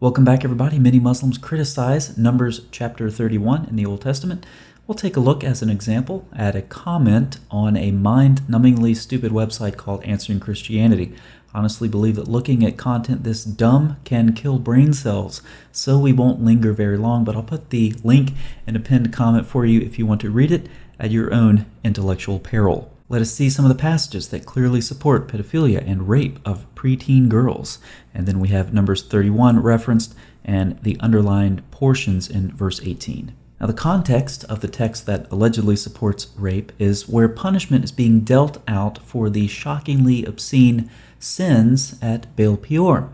Welcome back, everybody. Many Muslims criticize Numbers chapter 31 in the Old Testament. We'll take a look as an example at a comment on a mind-numbingly stupid website called Answering Christianity. I honestly believe that looking at content this dumb can kill brain cells, so we won't linger very long, but I'll put the link in a pinned comment for you if you want to read it at your own intellectual peril. Let us see some of the passages that clearly support pedophilia and rape of preteen girls. And then we have Numbers 31 referenced and the underlined portions in verse 18. Now, the context of the text that allegedly supports rape is where punishment is being dealt out for the shockingly obscene sins at Baal Peor.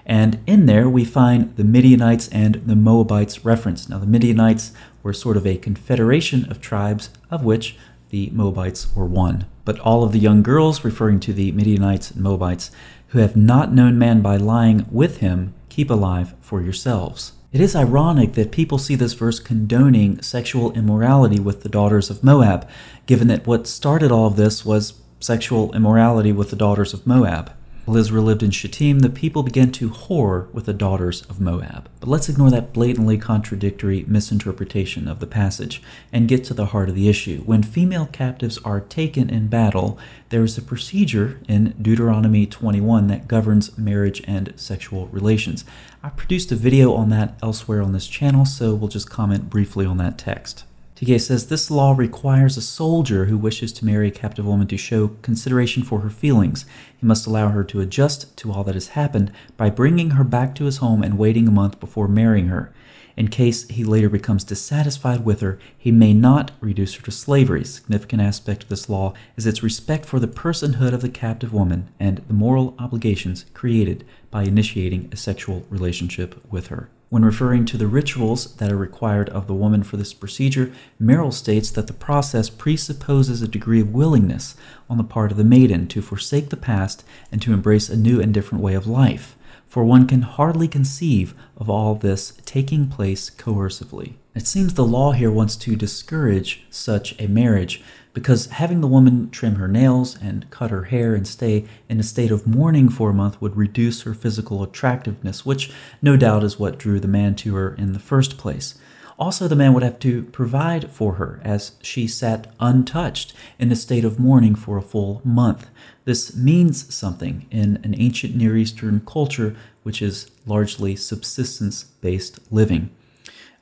And in there we find the Midianites and the Moabites referenced. Now, the Midianites were sort of a confederation of tribes of which the Moabites were one. But all of the young girls, referring to the Midianites and Moabites, who have not known man by lying with him, keep alive for yourselves. It is ironic that people see this verse condoning sexual immorality with the daughters of Moab, given that what started all of this was sexual immorality with the daughters of Moab. While Israel lived in Shittim, the people began to whore with the daughters of Moab. But let's ignore that blatantly contradictory misinterpretation of the passage and get to the heart of the issue. When female captives are taken in battle, there is a procedure in Deuteronomy 21 that governs marriage and sexual relations. I've produced a video on that elsewhere on this channel, so we'll just comment briefly on that text. TK says, this law requires a soldier who wishes to marry a captive woman to show consideration for her feelings. He must allow her to adjust to all that has happened by bringing her back to his home and waiting a month before marrying her. In case he later becomes dissatisfied with her, he may not reduce her to slavery. A significant aspect of this law is its respect for the personhood of the captive woman and the moral obligations created by initiating a sexual relationship with her. When referring to the rituals that are required of the woman for this procedure, Merrill states that the process presupposes a degree of willingness on the part of the maiden to forsake the past and to embrace a new and different way of life. For one can hardly conceive of all this taking place coercively. It seems the law here wants to discourage such a marriage because having the woman trim her nails and cut her hair and stay in a state of mourning for a month would reduce her physical attractiveness, which no doubt is what drew the man to her in the first place. Also, the man would have to provide for her as she sat untouched in a state of mourning for a full month. This means something in an ancient Near Eastern culture which is largely subsistence-based living.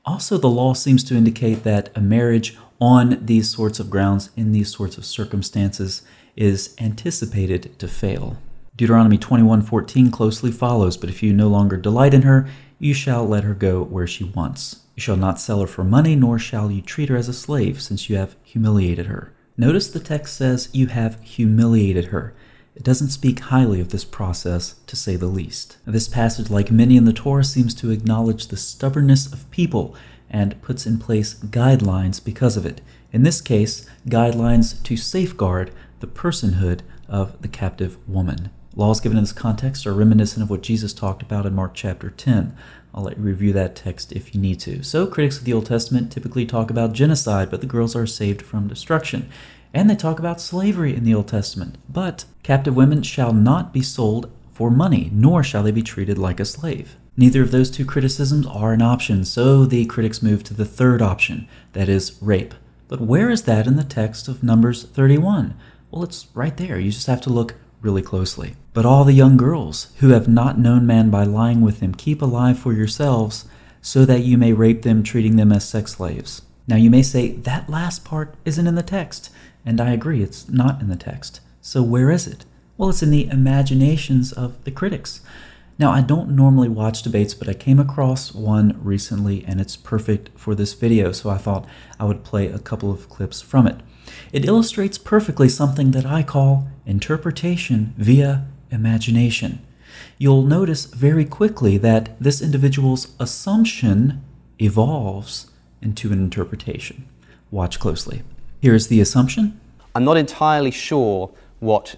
Also, the law seems to indicate that a marriage on these sorts of grounds, in these sorts of circumstances, is anticipated to fail. Deuteronomy 21:14 closely follows, but if you no longer delight in her, you shall let her go where she wants. You shall not sell her for money, nor shall you treat her as a slave, since you have humiliated her. Notice the text says you have humiliated her. It doesn't speak highly of this process, to say the least. This passage, like many in the Torah, seems to acknowledge the stubbornness of people and puts in place guidelines because of it. In this case, guidelines to safeguard the personhood of the captive woman. Laws given in this context are reminiscent of what Jesus talked about in Mark chapter 10. I'll let you review that text if you need to. So, critics of the Old Testament typically talk about genocide, but the girls are saved from destruction. And they talk about slavery in the Old Testament. But captive women shall not be sold for money, nor shall they be treated like a slave. Neither of those two criticisms are an option, so the critics move to the third option, that is rape. But where is that in the text of Numbers 31? Well, it's right there. You just have to look really closely. But all the young girls who have not known man by lying with him, keep alive for yourselves, so that you may rape them, treating them as sex slaves. Now you may say, that last part isn't in the text. And I agree, it's not in the text. So where is it? Well, it's in the imaginations of the critics. Now, I don't normally watch debates, but I came across one recently, and it's perfect for this video, so I thought I would play a couple of clips from it. It illustrates perfectly something that I call interpretation via imagination. You'll notice very quickly that this individual's assumption evolves into an interpretation. Watch closely. Here's the assumption. I'm not entirely sure what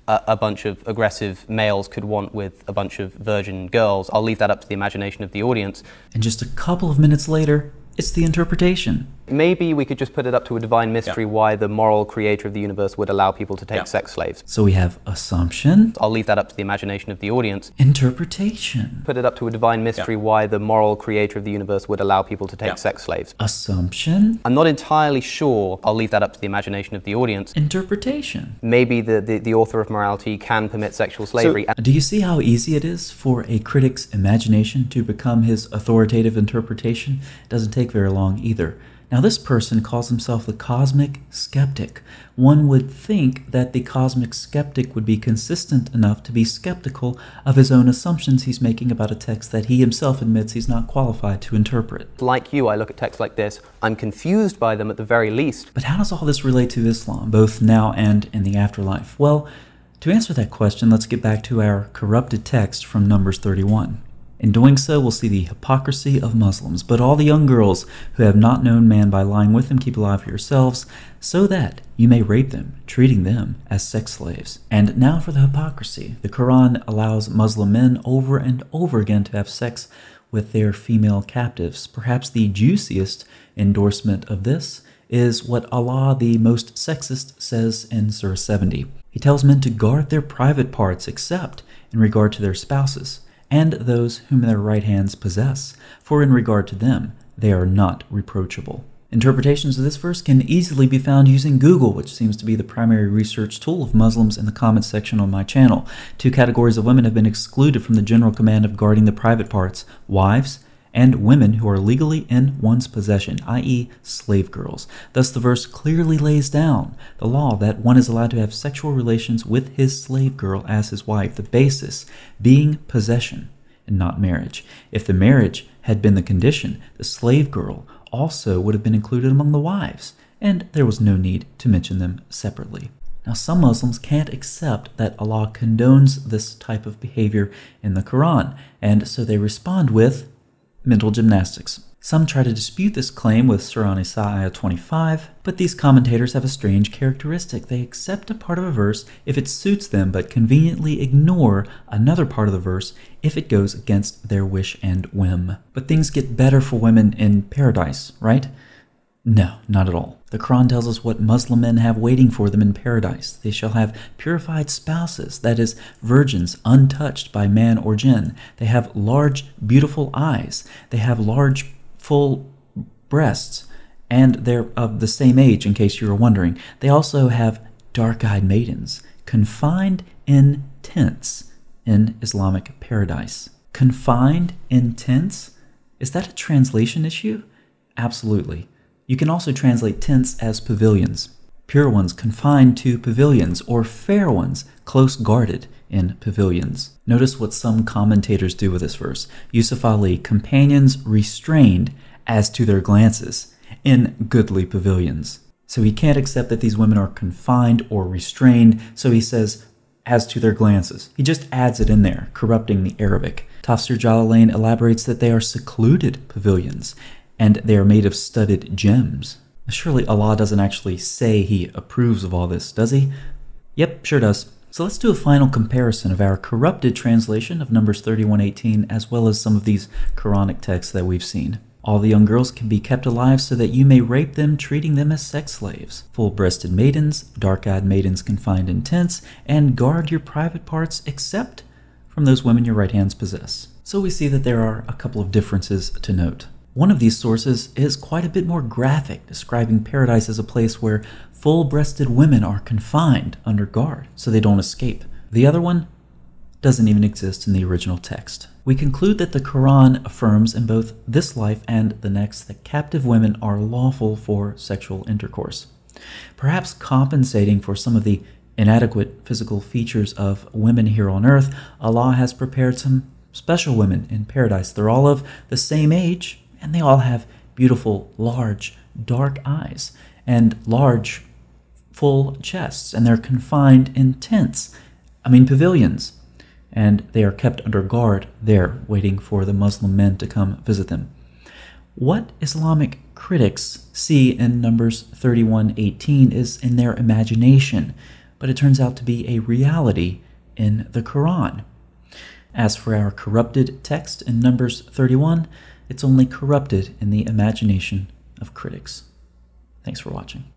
a bunch of aggressive males could want with a bunch of virgin girls. I'll leave that up to the imagination of the audience. And just a couple of minutes later, it's the interpretation. Maybe we could just put it up to a divine mystery why the moral creator of the universe would allow people to take sex slaves. So we have assumption. I'll leave that up to the imagination of the audience. Interpretation. Put it up to a divine mystery why the moral creator of the universe would allow people to take sex slaves. Assumption. I'm not entirely sure. I'll leave that up to the imagination of the audience. Interpretation. Maybe the author of morality can permit sexual slavery. So, do you see how easy it is for a critic's imagination to become his authoritative interpretation? It doesn't take very long either. Now, this person calls himself the cosmic skeptic. One would think that the cosmic skeptic would be consistent enough to be skeptical of his own assumptions he's making about a text that he himself admits he's not qualified to interpret. Like you, I look at texts like this. I'm confused by them at the very least. But how does all this relate to Islam, both now and in the afterlife? Well, to answer that question, let's get back to our corrupted text from Numbers 31. In doing so, we'll see the hypocrisy of Muslims. But all the young girls who have not known man by lying with him, keep alive for yourselves, so that you may rape them, treating them as sex slaves. And now for the hypocrisy. The Quran allows Muslim men over and over again to have sex with their female captives. Perhaps the juiciest endorsement of this is what Allah, the most sexist, says in Surah 70. He tells men to guard their private parts except in regard to their spouses and those whom their right hands possess, for in regard to them they are not reproachable. Interpretations of this verse can easily be found using Google, which seems to be the primary research tool of Muslims, in the comments section on my channel. 2 categories of women have been excluded from the general command of guarding the private parts: wives and women who are legally in one's possession, i.e. slave girls. Thus the verse clearly lays down the law that one is allowed to have sexual relations with his slave girl as his wife, the basis being possession and not marriage. If the marriage had been the condition, the slave girl also would have been included among the wives, and there was no need to mention them separately. Now, some Muslims can't accept that Allah condones this type of behavior in the Quran, and so they respond with mental gymnastics. Some try to dispute this claim with Surah An-Nisa ayah 25, but these commentators have a strange characteristic. They accept a part of a verse if it suits them, but conveniently ignore another part of the verse if it goes against their wish and whim. But things get better for women in paradise, right? No, not at all. The Quran tells us what Muslim men have waiting for them in paradise. They shall have purified spouses, that is, virgins untouched by man or jinn. They have large, beautiful eyes. They have large, full breasts, and they're of the same age, in case you were wondering. They also have dark-eyed maidens, confined in tents in Islamic paradise. Confined in tents? Is that a translation issue? Absolutely. You can also translate tents as pavilions. Pure ones confined to pavilions, or fair ones close guarded in pavilions. Notice what some commentators do with this verse. Yusuf Ali, companions restrained as to their glances in goodly pavilions. So he can't accept that these women are confined or restrained, so he says, as to their glances. He just adds it in there, corrupting the Arabic. Tafsir Jalalain elaborates that they are secluded pavilions, and they are made of studded gems. Surely Allah doesn't actually say He approves of all this, does He? Yep, sure does. So let's do a final comparison of our corrupted translation of Numbers 31:18 as well as some of these Quranic texts that we've seen. All the young girls can be kept alive so that you may rape them, treating them as sex slaves. Full-breasted maidens, dark-eyed maidens confined in tents, and guard your private parts except from those women your right hands possess. So we see that there are a couple of differences to note. One of these sources is quite a bit more graphic, describing paradise as a place where full-breasted women are confined under guard so they don't escape. The other one doesn't even exist in the original text. We conclude that the Quran affirms in both this life and the next that captive women are lawful for sexual intercourse. Perhaps compensating for some of the inadequate physical features of women here on earth, Allah has prepared some special women in paradise. They're all of the same age, and they all have beautiful, large, dark eyes and large, full chests, and they're confined in pavilions, and they are kept under guard there, waiting for the Muslim men to come visit them. What Islamic critics see in Numbers 31:18 is in their imagination, but it turns out to be a reality in the Quran. As for our corrupted text in Numbers 31, it's only corrupted in the imagination of critics. Thanks for watching.